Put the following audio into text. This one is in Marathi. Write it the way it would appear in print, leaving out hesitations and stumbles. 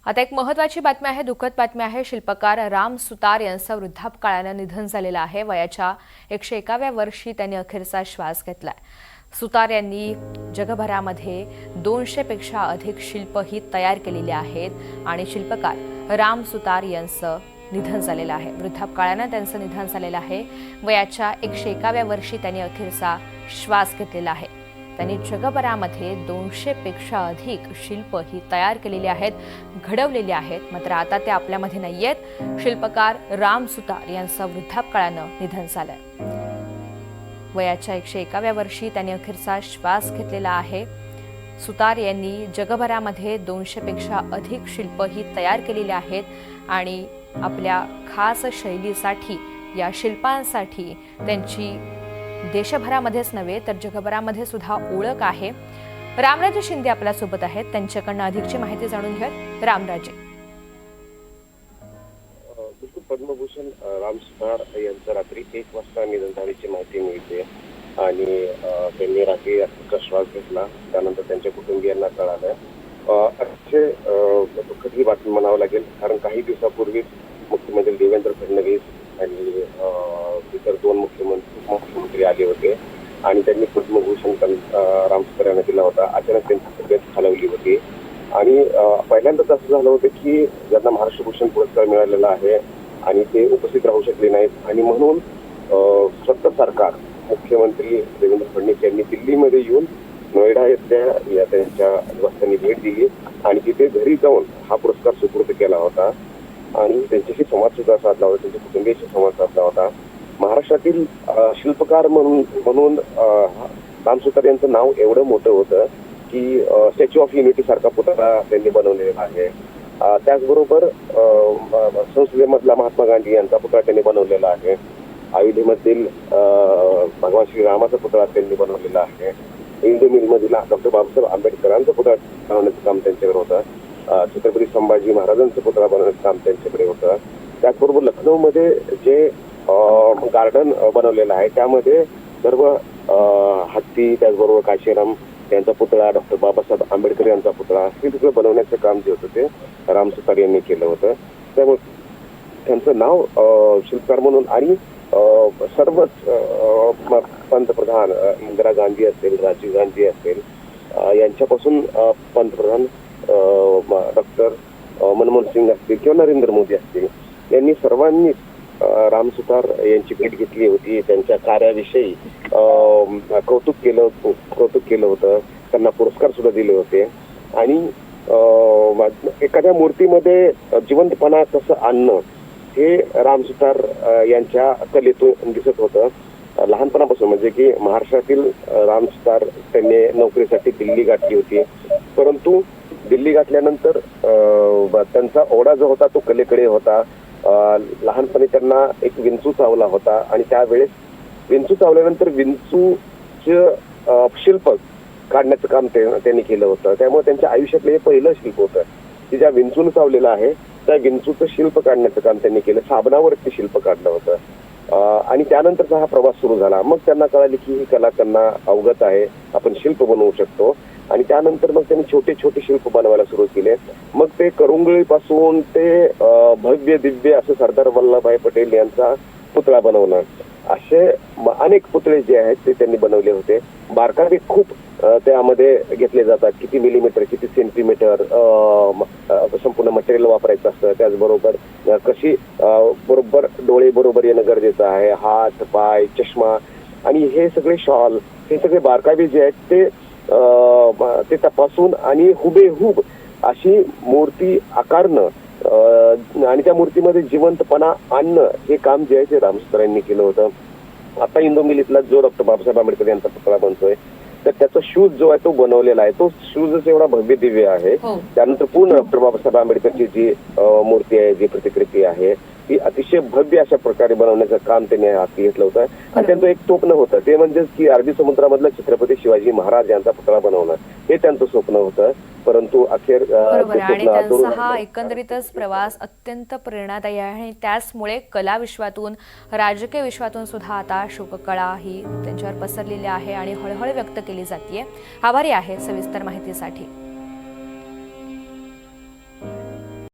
आता एक महत्त्वाची बातमी आहे, दुःखद बातमी आहे। शिल्पकार राम सुतार यांचं वृद्धापकाळानं निधन झालेलं आहे। वयाच्या 101व्या वर्षी त्यांनी अखेरचा श्वास घेतलाय। सुतार यांनी जगभरामध्ये 200 पेक्षा अधिक शिल्पही तयार केलेली आहेत आणि शिल्पकार राम सुतार यांचं निधन झालेलं आहे। वृद्धापकाळानं त्यांचं निधन झालेलं आहे। वयाच्या 101व्या वर्षी त्यांनी अखेरचा श्वास घेतलेला आहे। त्यांनी जगभरामध्ये 200 पेक्षा अधिक शिल्प ही तयार केलेली आहेत, घडवलेली आहेत। मात्र आता ते आपल्यामध्ये नाहीयेत। शिल्पकार राम सुतार यांचं वृद्धापकाळानं निधन झालंय। वयाच्या 101व्या वर्षी त्यांनी अखेरचा श्वास घेतलेला आहे। सुतार यांनी जगभरामध्ये 200 पेक्षा अधिक शिल्प ही तयार केलेली आहेत आणि आपल्या खास शैलीसाठी या शिल्पांसाठी त्यांची देशभरामध्येच नव्हे तर जगभरामध्ये सुद्धा ओळख आहे। रामराजे शिंदे आपल्या सोबत आहेत, त्यांच्याकडनं अधिकची माहिती जाणून घेऊयात। रामराजे, पद्मभूषण राम सुतार यांचं रात्री 1 वाजता निधन झाल्याची माहिती मिळते आणि त्यांनी रात्री अखेरचा श्वास घेतला। त्यानंतर त्यांच्या कुटुंबियांना कळालं। अतिशय दुःखद ही बातमी म्हणावं लागेल, कारण काही दिवसापूर्वीच मुख्यमंत्री देवेंद्र फडणवीस आणि इतर 2 मुख्यमंत्री आले होते आणि त्यांनी पद्मभूषण राम सुतार यांना दिला होता। अचानक त्यांची तब्येत खालावली होती आणि पहिल्यांदाच असं झालं होतं की ज्यांना महाराष्ट्र भूषण पुरस्कार मिळालेला आहे आणि ते उपस्थित राहू शकले नाहीत आणि म्हणून स्वतः सरकार मुख्यमंत्री देवेंद्र फडणवीस यांनी दिल्लीमध्ये येऊन नोएडा येथल्या त्यांच्या निवासस्थानी भेट दिली आणि तिथे घरी जाऊन हा पुरस्कार सुपूर्द केला होता आणि त्यांच्याशी संवाद सुद्धा साधला होता, त्यांच्या कुटुंबियांशी संवाद साधला होता। महाराष्ट्रातील शिल्पकार म्हणून राम सुतार यांचं नाव एवढं मोठं होतं की स्टॅच्यू ऑफ युनिटी सारखा पुतळा त्यांनी बनवलेला आहे। त्याचबरोबर संसदेमधला महात्मा गांधी यांचा पुतळा त्यांनी बनवलेला आहे। अयोध्येमधील भगवान श्रीरामाचा पुतळा त्यांनी बनवलेला आहे। इंदू मिलमधील डॉक्टर बाबासाहेब आंबेडकरांचा पुतळा बनवण्याचं काम त्यांच्याकडे होतं। छत्रपती संभाजी महाराजांचा पुतळा बनवण्याचं काम त्यांच्याकडे होतं। त्याचबरोबर लखनौमध्ये जे गार्डन बनवलेलं आहे त्यामध्ये सर्व हत्ती, त्याचबरोबर काशीराम यांचा पुतळा, डॉक्टर बाबासाहेब आंबेडकर यांचा पुतळा हे सगळं बनवण्याचं काम जे होतं ते राम सुतार यांनी केलं होतं। त्यामुळे त्यांचं नाव शिल्पकार म्हणून आणि सर्वच पंतप्रधान इंदिरा गांधी असेल, राजीव गांधी असेल यांच्यापासून पंतप्रधान डॉक्टर मनमोहन सिंग असतील किंवा नरेंद्र मोदी असतील यांनी सर्वांनीच राम सुतार यांची भेट घेतली होती। त्यांच्या कार्याविषयी कौतुक केलं होतं, त्यांना पुरस्कार सुद्धा दिले होते आणि एखाद्या मूर्तीमध्ये जिवंतपणा कसं आणणं हे राम सुतार यांच्या कलेतून दिसत होतं। लहानपणापासून म्हणजे की महाराष्ट्रातील राम सुतार त्यांनी नोकरीसाठी दिल्ली गाठली होती, परंतु दिल्ली गाठल्यानंतर त्यांचा ओढा जो होता तो कलेकडे होता। लहानपणी त्यांना एक विंचू चावला होता आणि त्यावेळेस विंचू चावल्यानंतर विंचूचं शिल्प काढण्याचं काम त्यांनी केलं होतं। त्यामुळे त्यांच्या आयुष्यातलं हे पहिलं शिल्प होतं की ज्या विंचून चावलेलं आहे त्या विंचूचं शिल्प काढण्याचं काम त्यांनी केलं। साबणावरती शिल्प काढलं होतं आणि त्यानंतरचा हा प्रवास सुरू झाला। मग त्यांना कळाले की ही कला त्यांना अवगत आहे, आपण शिल्प बनवू शकतो आणि त्यानंतर मग त्यांनी छोटे छोटे शिल्प बनवायला सुरू केले। मग ते करंगळीपासून ते भव्य दिव्य असं सरदार वल्लभभाई पटेल यांचा पुतळा बनवणं, असे अनेक पुतळे जे आहेत ते त्यांनी बनवले होते। बारकावे खूप त्यामध्ये घेतले जातात, किती मिलीमीटर, किती सेंटीमीटर संपूर्ण मटेरियल वापरायचं असतं। त्याचबरोबर कशी बरोबर डोळे बरोबर येणं गरजेचं आहे, हात, पाय, चष्मा आणि हे सगळे शॉल, हे सगळे बारकावे जे आहेत ते तपासून आणि हुबेहूब अशी मूर्ती आकारणं आणि त्या मूर्तीमध्ये जिवंतपणा आणणं हे काम जे आहे ते राम सुतार यांनी केलं होतं। आता इंदू मिलीतला जो डॉक्टर बाबासाहेब आंबेडकर यांचा पुतळा बनतोय तर त्याचा शूज जो आहे तो बनवलेला आहे, तो शूजच एवढा भव्य दिव्य आहे। त्यानंतर पूर्ण डॉक्टर बाबासाहेब आंबेडकरची जी मूर्ती आहे, जी प्रतिकृती आहे ती अतिशय भव्य अशा प्रकारे बनवण्याचं काम त्यांनी हाती घेतलं होतं आणि त्यांचं एक स्वप्न होतं ते म्हणजे की अरबी समुद्रामधला छत्रपती शिवाजी महाराज यांचा पुतळा बनवणं हे त्यांचं स्वप्न होतं, परंतु अखेर आणि त्यांचा हा एकंदरीतच प्रवास अत्यंत प्रेरणादायी आहे आणि त्याचमुळे कला विश्वातून, राजकीय विश्वातून सुद्धा आता शोककळा ही त्यांच्यावर पसरलेली आहे आणि हळहळ व्यक्त केली जाते। आभारी आहे सविस्तर माहितीसाठी।